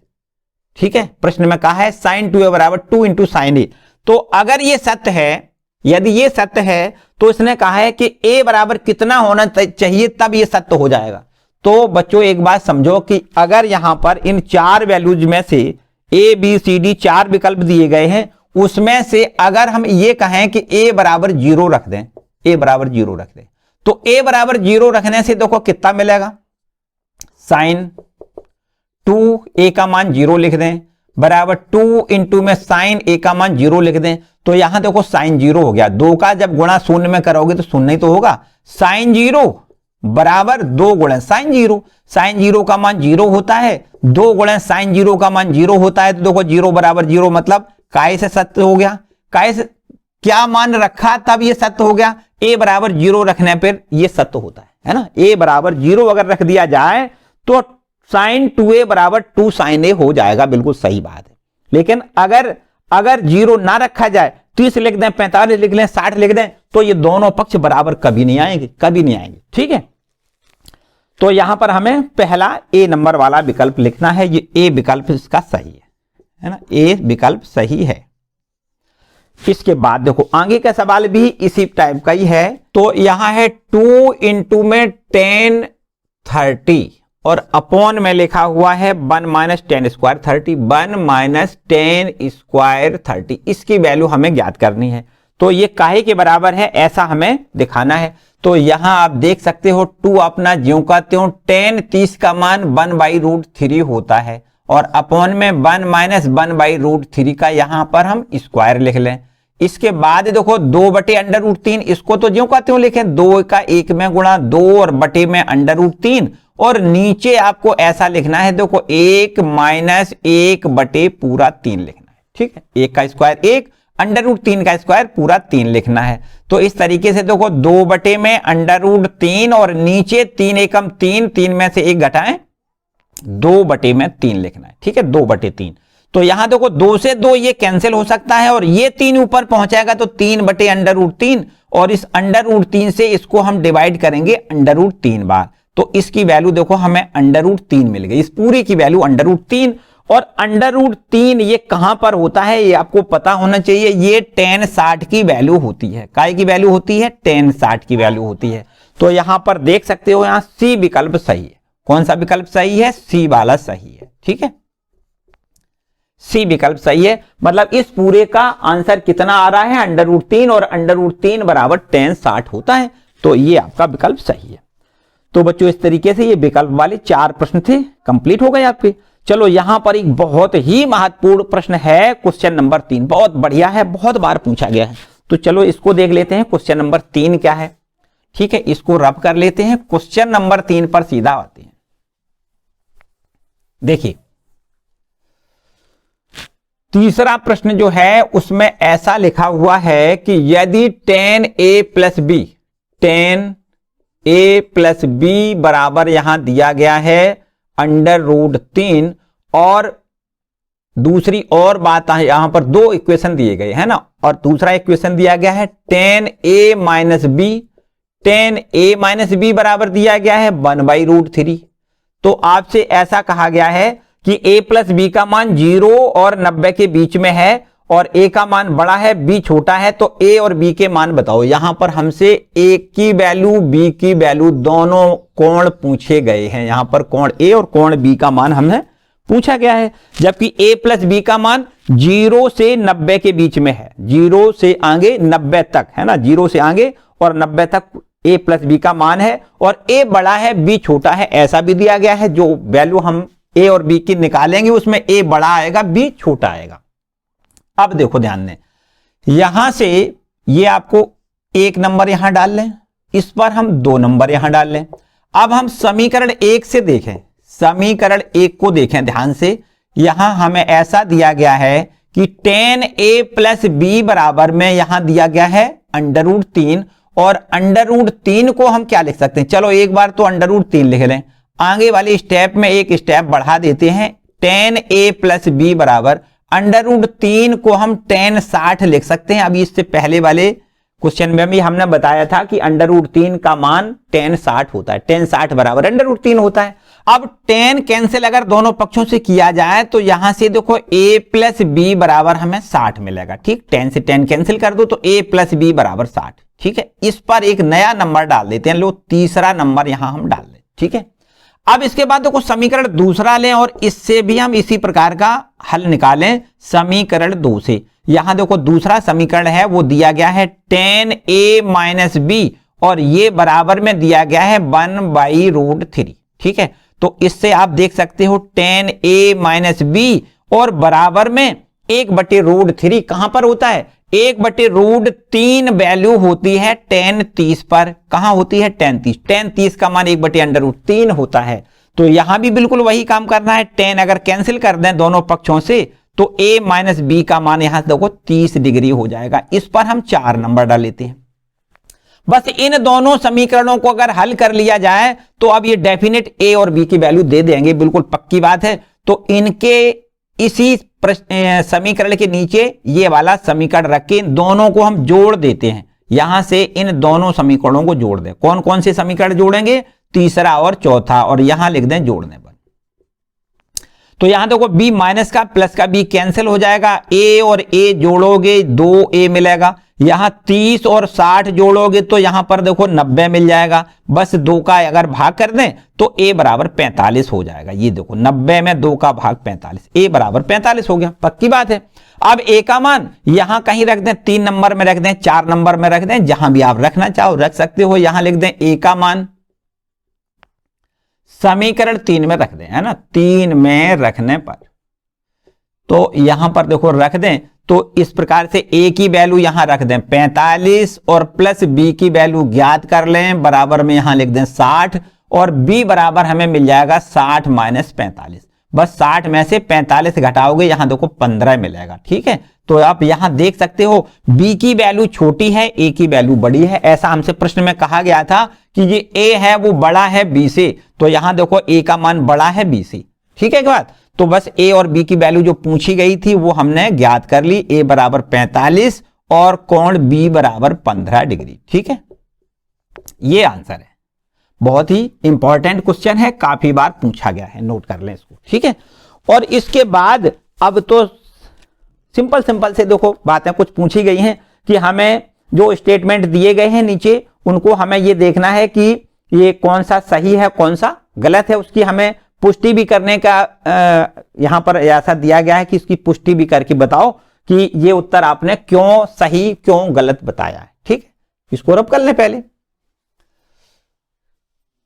ठीक है। प्रश्न में कहा है sin 2a = 2 × sin a। तो अगर ये सत्य है, यदि ये सत्य है तो इसने कहा है कि a बराबर कितना होना चाहिए तब ये सत्य हो जाएगा। तो बच्चों एक बात समझो कि अगर यहां पर इन 4 वैल्यूज में से a b c d 4 विकल्प दिए गए हैं, उसमें से अगर हम ये कहें कि a = 0 रख दें, a = 0 रख दें, तो a = 0 रखने से देखो कितना मिलेगा, sin 2 a का मान 0 लिख दें बराबर 2 × में sin a का मान 0 लिख दें, तो यहां देखो sin 0 हो गया। 2 का जब गुणा शून्य में करोगे तो शून्य ही तो होगा। sin 0 बराबर 2 × sin 0, sin 0 का मान 0 होता है, 2 × sin 0 का मान 0 होता है, तो देखो 0 = 0 मतलब काय से सत्य हो गया। काय से क्या मान रखा तब ये सत्य हो गया, a = 0 रखने पर ये सत्य होता है ना। a = 0 अगर रख दिया जाए तो sin 2a = 2 sin a हो जाएगा, बिल्कुल सही बात है। लेकिन अगर 0 ना रखा जाए, 30 लिख दें, 45 लिख लें, 60 लिख दें, तो ये दोनों पक्ष बराबर कभी नहीं आएंगे, कभी नहीं आएंगे, ठीक है। तो यहां पर हमें पहला ए नंबर वाला विकल्प लिखना है, ये ए विकल्प इसका सही है ना, ए विकल्प सही है। इसके बाद देखो आगे का सवाल भी इसी टाइप का ही है। तो यहां है 2 × में tan 30 और अपॉन में लिखा हुआ है 1 माइनस 10 स्क्वायर 30, 1 माइनस 10 स्क्वायर 30, इसकी वैल्यू हमें ज्ञात करनी है। तो ये काहे के बराबर है ऐसा हमें दिखाना है। तो यहां आप देख सकते हो 2 अपना ज्यों का त्यों, 10 30 का मान 1/√3 होता है और अपॉन में 1 माइनस 1/√3 का यहां पर हम स्क्वायर लिख लें। इसके बाद देखो 2/√3, इसको तो ज्यों का त्यों लिखें, 2 का 1 में गुणा 2 और बटे में √3, और नीचे आपको ऐसा लिखना है देखो 1 माइनस 1/3 लिखना है। ठीक है, 1 का स्क्वायर 1, √3 का स्क्वायर पूरा 3 लिखना है। तो इस तरीके से देखो 2 बटे में √3 और नीचे 3 एकम 3, 3 में से 1 घटाएं, 2 बटे में 3 लिखना है। ठीक है, 2/3। तो यहां देखो 2 से 2 ये कैंसिल हो सकता है और ये 3 ऊपर पहुंचाएगा तो 3/√3, और इस √3 से इसको हम डिवाइड करेंगे √3 बार, तो इसकी वैल्यू देखो हमें √3 मिल गई, इस पूरी की वैल्यू √3। और √3 ये कहां पर होता है ये आपको पता होना चाहिए, ये tan 60 की वैल्यू होती है। काय की वैल्यू होती है? tan 60 की वैल्यू होती है। तो यहां पर देख सकते हो यहां सी विकल्प सही है। कौन सा विकल्प सही है? सी वाला सही है। ठीक है, सी विकल्प सही है। मतलब इस पूरे का आंसर कितना आ रहा है? √3, और √3 बराबर tan 60 होता है। तो ये आपका विकल्प सही है। तो बच्चों इस तरीके से ये विकल्प वाले 4 प्रश्न थे, कंप्लीट हो गए आपके। चलो यहां पर एक बहुत ही महत्वपूर्ण प्रश्न है, क्वेश्चन नंबर 3, बहुत बढ़िया है, बहुत बार पूछा गया है। तो चलो इसको देख लेते हैं, क्वेश्चन नंबर 3 क्या है। ठीक है, इसको रब कर लेते हैं, क्वेश्चन नंबर 3 पर सीधा आते हैं। देखिए तीसरा प्रश्न जो है उसमें ऐसा लिखा हुआ है कि यदि tan a plus B, tan a plus B बराबर यहां दिया गया है √3, और दूसरी और बात है यहां पर 2 इक्वेशन दिए गए हैं ना, और दूसरा इक्वेशन दिया गया है tan a minus B, tan a minus B बराबर दिया गया है 1/√3। तो आपसे ऐसा कहा गया है कि a प्लस बी का मान 0 और 90 के बीच में है, और a का मान बड़ा है, b छोटा है, तो a और b के मान बताओ। यहां पर हमसे a की वैल्यू b की वैल्यू दोनों कोण पूछे गए हैं। यहां पर कोण a और कोण b का मान हमें पूछा गया है, जबकि a प्लस बी का मान 0 से 90 के बीच में है, 0 से आगे 90 तक है ना, 0 से आगे और 90 तक a प्लस बी का मान है, और a बड़ा है b छोटा है, ऐसा भी दिया गया है। जो वैल्यू हम a और b की निकालेंगे उसमें a बड़ा आएगा, b छोटा आएगा। अब देखो ध्यान दें, यहां से ये आपको 1 नंबर यहां डाल लें, इस पर हम 2 नंबर यहां डाल लें। अब हम समीकरण 1 से देखें, समीकरण 1 को देखें ध्यान से। यहां हमें ऐसा दिया गया है कि tan a प्लस बी बराबर में यहां दिया गया है √3, और √3 को हम क्या लिख सकते हैं? चलो एक बार तो √3 लिख लें, आगे वाले स्टेप में एक स्टेप बढ़ा देते हैं, tan a प्लस बी बराबर √3 को हम tan 60 लिख सकते हैं। अभी इससे पहले वाले क्वेश्चन में भी हमने बताया था कि √3 का मान tan 60 होता है, tan 60 बराबर √3 होता है। अब tan कैंसिल अगर दोनों पक्षों से किया जाए तो यहां से देखो a प्लस बी बराबर हमें 60 मिलेगा। ठीक, tan से tan कैंसिल कर दो तो a प्लस बी बराबर 60। ठीक है, इस पर एक नया नंबर डाल देते हैं, लो तीसरा नंबर यहां हम डाल दें। ठीक है, अब इसके बाद देखो समीकरण दूसरा लें और इससे भी हम इसी प्रकार का हल निकालें। समीकरण 2 से यहां देखो दूसरा समीकरण है वो दिया गया है tan a माइनस बी, और ये बराबर में दिया गया है 1/√3। ठीक है, तो इससे आप देख सकते हो tan a माइनस बी और बराबर में 1/√3 कहां पर होता है? 1/√3 वैल्यू होती है tan 30 पर। कहां होती है? tan 30। tan 30 का मान 1/√3 होता है। तो यहां भी बिल्कुल वही काम करना है, tan अगर कैंसिल कर दें दोनों पक्षों से तो a माइनस बी का मान यहां से देखो 30 डिग्री हो जाएगा। इस पर हम 4 नंबर डाल लेते हैं। बस इन दोनों समीकरणों को अगर हल कर लिया जाए तो अब ये डेफिनेट a और b की वैल्यू दे देंगे, बिल्कुल पक्की बात है। तो इनके इसी समीकरण के नीचे ये वाला समीकरण रख के इन दोनों को हम जोड़ देते हैं। यहां से इन दोनों समीकरणों को जोड़ दें। कौन कौन से समीकरण जोड़ेंगे? तीसरा और चौथा, और यहां लिख दें जोड़ने पर। तो यहां देखो b माइनस का प्लस का b कैंसिल हो जाएगा, a और a जोड़ोगे 2a मिलेगा। यहां 30 और 60 जोड़ोगे तो यहां पर देखो 90 मिल जाएगा। बस 2 का अगर भाग कर दें तो a बराबर 45 हो जाएगा। ये देखो 90 में 2 का भाग 45, a बराबर 45 हो गया, पक्की बात है। अब a का मान यहां कहीं रख दें, 3 नंबर में रख दें, 4 नंबर में रख दें, जहां भी आप रखना चाहो रख सकते हो। यहां लिख दें a का मान समीकरण 3 में रख दें, है ना, 3 में रखने पर तो यहां पर देखो रख दें तो इस प्रकार से a की वैल्यू यहां रख दें 45 और प्लस b की वैल्यू ज्ञात कर लें, बराबर में यहां लिख दें 60 और b बराबर हमें मिल जाएगा 60 माइनस 45। बस 60 में से 45 घटाओगे यहां देखो 15 मिलेगा। ठीक है, तो आप यहां देख सकते हो b की वैल्यू छोटी है, a की वैल्यू बड़ी है। ऐसा हमसे प्रश्न में कहा गया था कि ये a है वो बड़ा है b से, तो यहां देखो a का मान बड़ा है b से। ठीक है बात, तो बस a और b की वैल्यू जो पूछी गई थी वो हमने ज्ञात कर ली, a बराबर 45 और कोण b बराबर 15 डिग्री। ठीक है, ये आंसर है। बहुत ही इंपॉर्टेंट क्वेश्चन है, काफी बार पूछा गया है, नोट कर लें इसको। ठीक है, और इसके बाद अब तो सिंपल सिंपल से देखो बातें कुछ पूछी गई हैं कि हमें जो स्टेटमेंट दिए गए हैं नीचे उनको हमें ये देखना है कि ये कौन सा सही है कौन सा गलत है, उसकी हमें पुष्टि भी करने का यहां पर ऐसा दिया गया है कि इसकी पुष्टि भी करके बताओ कि ये उत्तर आपने क्यों सही क्यों गलत बताया है। ठीक है, इसको रब कर लें पहले।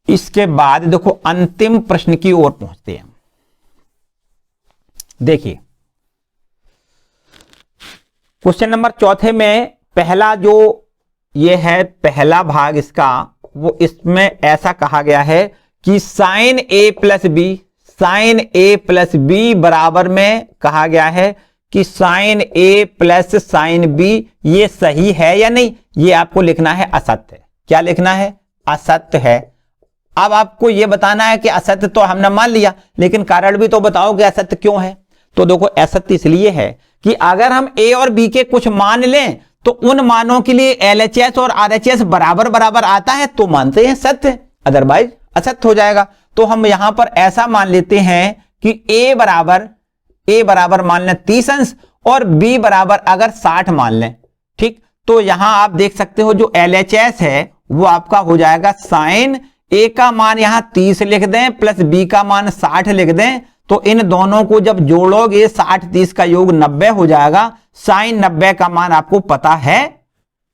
इसके बाद देखो अंतिम प्रश्न की ओर पहुंचते हैं। देखिए क्वेश्चन नंबर 4 में पहला जो ये है पहला भाग इसका, वो इसमें ऐसा कहा गया है कि साइन ए प्लस बी बराबर में कहा गया है कि साइन ए प्लस साइन बी ये सही है या नहीं, ये आपको लिखना है असत्य। क्या लिखना है? असत्य है। अब आपको यह बताना है कि असत्य तो हमने मान लिया, लेकिन कारण भी तो बताओ कि असत्य क्यों है। तो देखो असत्य इसलिए है कि अगर हम ए और बी के कुछ मान लें तो उन मानों के लिए एलएचएस और आरएचएस बराबर बराबर आता है तो मानते हैं सत्य, अदरवाइज असत्य हो जाएगा। तो हम यहां पर ऐसा मान लेते हैं कि ए बराबर मान लें 30 अंश और बी बराबर अगर 60 मान लें। ठीक, तो यहां आप देख सकते हो जो एलएचएस है वो आपका हो जाएगा साइन ए का मान यहां 30 लिख दें प्लस बी का मान 60 लिख दें, तो इन दोनों को जब जोड़ोगे 60-30 का योग 90 हो जाएगा। साइन 90 का मान आपको पता है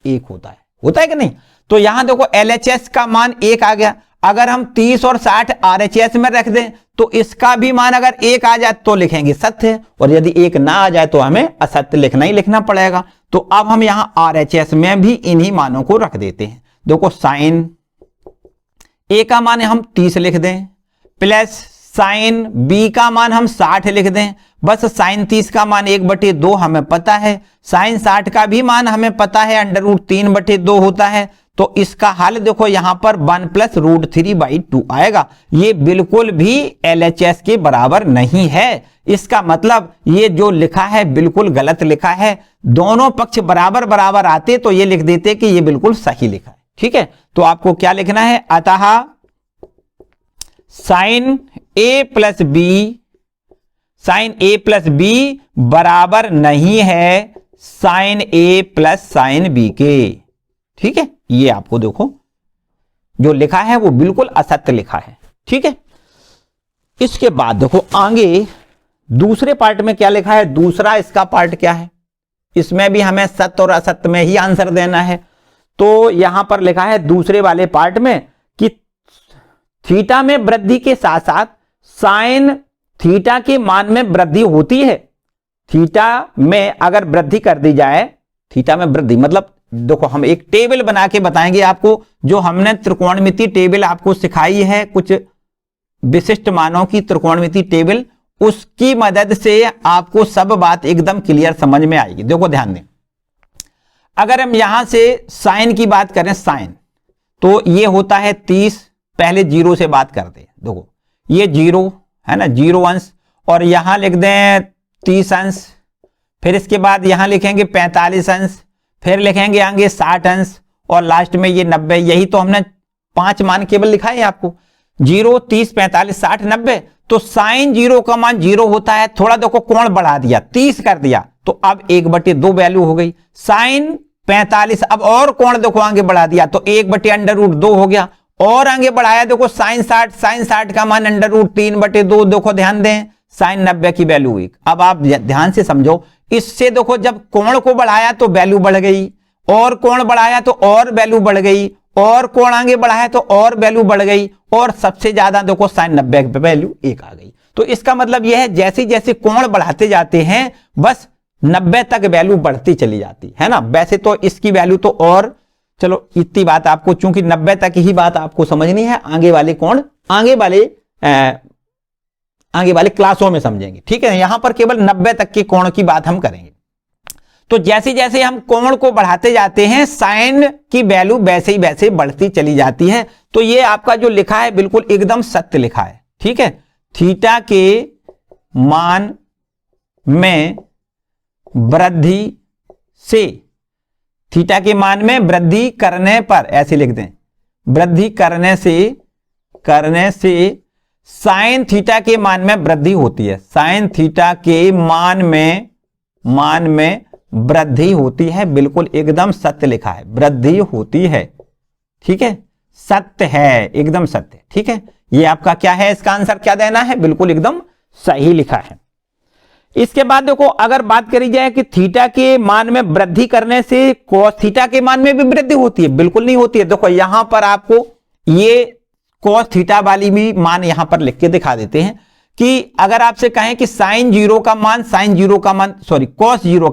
1 होता है कि नहीं। तो यहां देखो एलएचएस का मान 1 आ गया। अगर हम 30 और 60 आरएचएस में रख दें तो इसका भी मान अगर 1 आ जाए तो लिखेंगे सत्य, और यदि 1 ना आ जाए तो हमें असत्य लिखना ही लिखना पड़ेगा। तो अब हम यहां आरएचएस में भी इन्हीं मानों को रख देते हैं। देखो साइन ए का मान हम 30 लिख दें प्लस साइन बी का मान हम 60 लिख दें। बस साइन 30 का मान 1/2 हमें पता है, साइन 60 का भी मान हमें पता है √3/2 होता है। तो इसका हल देखो यहां पर 1 + √3/2 आएगा। ये बिल्कुल भी एलएचएस के बराबर नहीं है। इसका मतलब ये जो लिखा है बिल्कुल गलत लिखा है। दोनों पक्ष बराबर बराबर आते तो ये लिख देते कि ये बिल्कुल सही लिखा है। ठीक है, तो आपको क्या लिखना है? अतः साइन ए प्लस बी बराबर नहीं है साइन ए प्लस साइन बी के। ठीक है, ये आपको देखो जो लिखा है वो बिल्कुल असत्य लिखा है। ठीक है, इसके बाद देखो आगे दूसरे पार्ट में क्या लिखा है। दूसरा इसका पार्ट क्या है, इसमें भी हमें सत्य और असत्य में ही आंसर देना है। तो यहां पर लिखा है दूसरे वाले पार्ट में कि थीटा में वृद्धि के साथ साथ साइन थीटा के मान में वृद्धि होती है। थीटा में अगर वृद्धि कर दी जाए, थीटा में वृद्धि मतलब देखो हम एक टेबल बना के बताएंगे आपको, जो हमने त्रिकोणमिति टेबल आपको सिखाई है, कुछ विशिष्ट मानों की त्रिकोणमिति टेबल, उसकी मदद से आपको सब बात एकदम क्लियर समझ में आएगी। देखो ध्यान दें, अगर हम यहां से साइन की बात करें, साइन तो ये होता है 30, पहले 0 से बात करते हैं। देखो ये 0 है ना, 0 अंश, और यहां लिख दें 30 अंश, फिर इसके बाद यहां लिखेंगे 45 अंश, फिर लिखेंगे आगे 60 अंश, और लास्ट में ये 90। यही तो हमने 5 मान केवल लिखा है आपको, 0, 30, 45, 60, 90। तो साइन 0 का मान 0 होता है। थोड़ा देखो कोण बढ़ा दिया, 30 कर दिया, तो अब 1/2 वैल्यू हो गई। साइन 45। अब और कोण देखो आगे बढ़ा दिया तो 1/√2 हो गया, और आगे बढ़ाया देखो sin 60, sin 60 का मान √3/2। देखो ध्यान दें sin 90 की वैल्यू 1। अब आप ध्यान से समझो, इससे देखो जब कोण को बढ़ाया तो वैल्यू बढ़ गई, और कोण बढ़ाया तो और वैल्यू बढ़ गई, और कोण आगे बढ़ाया तो और वैल्यू बढ़ गई, और सबसे ज्यादा देखो sin 90 पे वैल्यू 1 आ गई। तो इसका मतलब यह है जैसे जैसे कोण बढ़ाते जाते हैं बस 90 तक वैल्यू बढ़ती चली जाती है ना। वैसे तो इसकी वैल्यू तो और, चलो इतनी बात आपको, चूंकि 90 तक ही बात आपको समझनी है, आगे वाले कोण आगे वाले क्लासों में समझेंगे, ठीक है। यहां पर केवल 90 तक के कोण की बात हम करेंगे। तो जैसे जैसे हम कोण को बढ़ाते जाते हैं साइन की वैल्यू वैसे ही वैसे बढ़ती चली जाती है। तो ये आपका जो लिखा है बिल्कुल एकदम सत्य लिखा है, ठीक है। थीटा के मान में वृद्धि से, थीटा के मान में वृद्धि करने पर, ऐसे लिख दें, वृद्धि करने से साइन थीटा के मान में वृद्धि होती है। साइन थीटा के मान में वृद्धि होती है, बिल्कुल एकदम सत्य लिखा है, वृद्धि होती है, ठीक है, सत्य है, एकदम सत्य, ठीक है। ये आपका क्या है, इसका आंसर क्या देना है, बिल्कुल एकदम सही लिखा है। इसके बाद देखो अगर बात करी जाए कि थीटा के मान में वृद्धि करने से कॉस थीटा के मान में भी वृद्धि होती है, बिल्कुल नहीं होती है। देखो यहां पर आपको ये कॉस थीटा वाली भी मान यहां पर लिख के दिखा देते हैं कि अगर आपसे कहें कि साइन जीरो का मान कॉस जीरो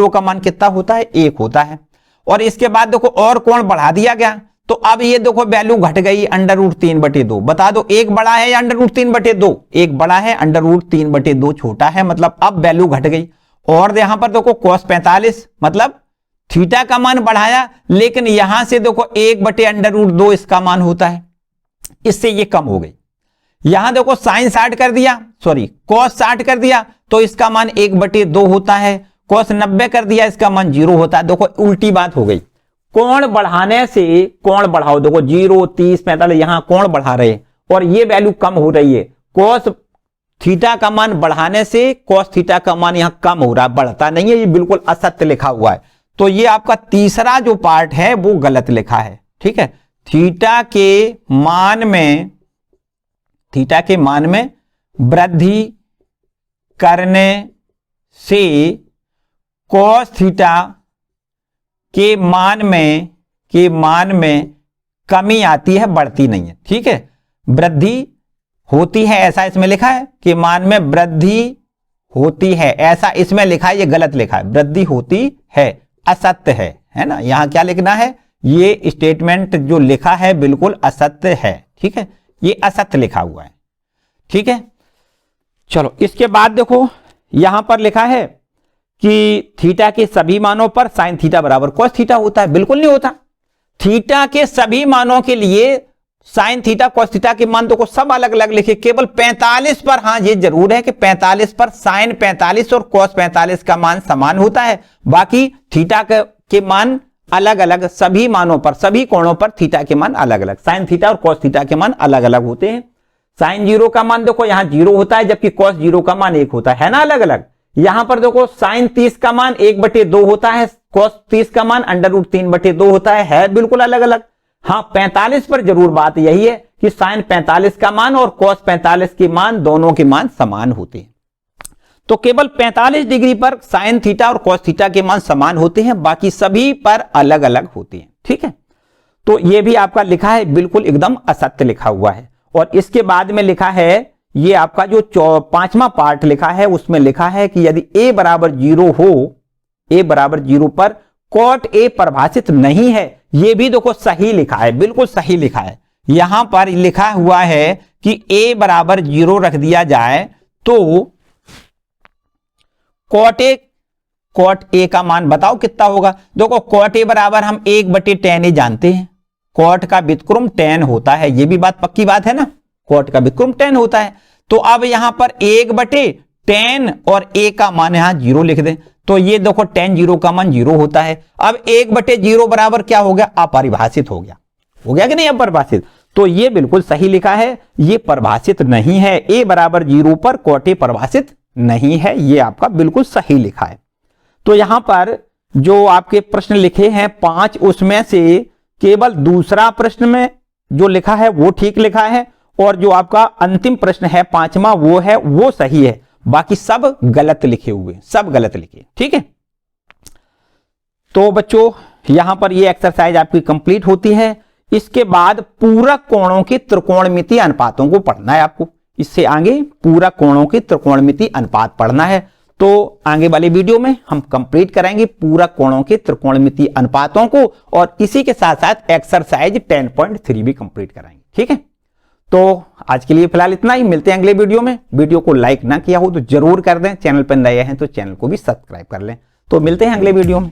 का मान कितना होता है, 1 होता है। और इसके बाद देखो और कोण बढ़ा दिया गया, तो अब ये देखो वैल्यू घट गई √3/2। बता दो 1 बड़ा है या √3/2? 1 बड़ा है, √3/2 छोटा है, मतलब अब वैल्यू घट गई। और यहां पर देखो cos 45, मतलब थीटा का मान बढ़ाया, लेकिन यहां से देखो 1/√2 इसका मान होता है, इससे ये कम हो गई। यहां देखो sin 60 कर दिया, cos 60 कर दिया, तो इसका मान 1/2 होता है। cos 90 कर दिया, इसका मान 0 होता है। देखो उल्टी बात हो गई, कोण बढ़ाने से कोण बढ़ाओ, देखो 0, 30, 45, यहां कोण बढ़ा रहे और ये वैल्यू कम हो रही है। cos थीटा का मान बढ़ाने से cos थीटा का मान यहां कम हो रहा है, बढ़ता नहीं है, ये बिल्कुल असत्य लिखा हुआ है। तो ये आपका तीसरा जो पार्ट है वो गलत लिखा है, ठीक है। थीटा के मान में वृद्धि करने से cos थीटा के मान में कमी आती है, बढ़ती नहीं है, ठीक है। वृद्धि होती है ऐसा इसमें लिखा है कि मान में वृद्धि होती है, ऐसा इसमें लिखा है, ये गलत लिखा है, वृद्धि होती है, असत्य है ना। यहां क्या लिखना है, ये स्टेटमेंट जो लिखा है बिल्कुल असत्य है, ठीक है, ये असत्य लिखा हुआ है, ठीक है। चलो इसके बाद देखो यहां पर लिखा है कि थीटा के सभी मानों पर साइन थीटा बराबर कॉस थीटा होता है, बिल्कुल नहीं होता। थीटा के सभी मानों के लिए साइन थीटा कॉस थीटा के मान देखो सब अलग अलग लिखे, केवल 45 पर, हाँ ये जरूर है कि 45 पर साइन 45 और कॉस 45 का मान समान होता है, बाकी थीटा के मान अलग अलग, सभी मानों पर, सभी कोणों पर थीटा के मान अलग अलग, साइन थीटा और कॉस थीटा के मान अलग अलग होते हैं। साइन 0 का मान देखो यहां 0 होता है, जबकि कॉस 0 का मान 1 होता है ना, अलग अलग। यहां पर देखो साइन 30 का मान 1/2 होता है, cos 30 का मान √3/2 होता है बिल्कुल अलग अलग। हाँ 45 पर जरूर बात यही है कि साइन 45 का मान और cos 45 के मान, दोनों के मान समान होते हैं। तो केवल 45 डिग्री पर साइन थीटा और cos थीटा के मान समान होते हैं, बाकी सभी पर अलग अलग होते हैं, ठीक है। तो ये भी आपका लिखा है बिल्कुल एकदम असत्य लिखा हुआ है। और इसके बाद में लिखा है, ये आपका जो 5वां पार्ट लिखा है उसमें लिखा है कि यदि a बराबर 0 हो, a बराबर 0 पर cot a परिभाषित नहीं है, ये भी देखो सही लिखा है, बिल्कुल सही लिखा है। यहां पर लिखा हुआ है कि a बराबर 0 रख दिया जाए तो cot a का मान बताओ कितना होगा। देखो cot a बराबर हम 1/tan a जानते हैं, cot का व्युत्क्रम tan होता है, ये भी बात पक्की बात है ना, cot का व्युत्क्रम tan होता है। तो अब यहां पर 1/tan और a का मान यहां 0 लिख दें, तो ये देखो tan 0 का मान 0 होता है। अब 1/0 बराबर क्या हो गया, अपरिभाषित हो गया कि नहीं अपरिभाषित। तो ये बिल्कुल सही लिखा है, ये परिभाषित नहीं है, a बराबर 0 पर cot a परिभाषित नहीं है, ये आपका बिल्कुल सही लिखा है। तो यहां पर जो आपके प्रश्न लिखे हैं 5, उसमें से केवल दूसरा प्रश्न में जो लिखा है वो ठीक लिखा है, और जो आपका अंतिम प्रश्न है 5वां वो सही है, बाकी सब गलत लिखे हुए, सब गलत लिखे। ठीक है, तो बच्चों यहां पर ये एक्सरसाइज आपकी कंप्लीट होती है। इसके बाद पूरक कोणों की त्रिकोणमितीय अनुपातों को पढ़ना है आपको। इससे आगे पूरक कोणों की त्रिकोणमितीय अनुपात पढ़ना है। तो आगे वाले वीडियो में हम कंप्लीट करेंगे पूरक कोणों के त्रिकोणमितीय अनुपातों को, और इसी के साथ साथ एक्सरसाइज 10.3 भी कंप्लीट कराएंगे। ठीक है, तो आज के लिए फिलहाल इतना ही, मिलते हैं अगले वीडियो में। वीडियो को लाइक ना किया हो तो जरूर कर दें, चैनल पर नए हैं तो चैनल को भी सब्सक्राइब कर लें। तो मिलते हैं अगले वीडियो में।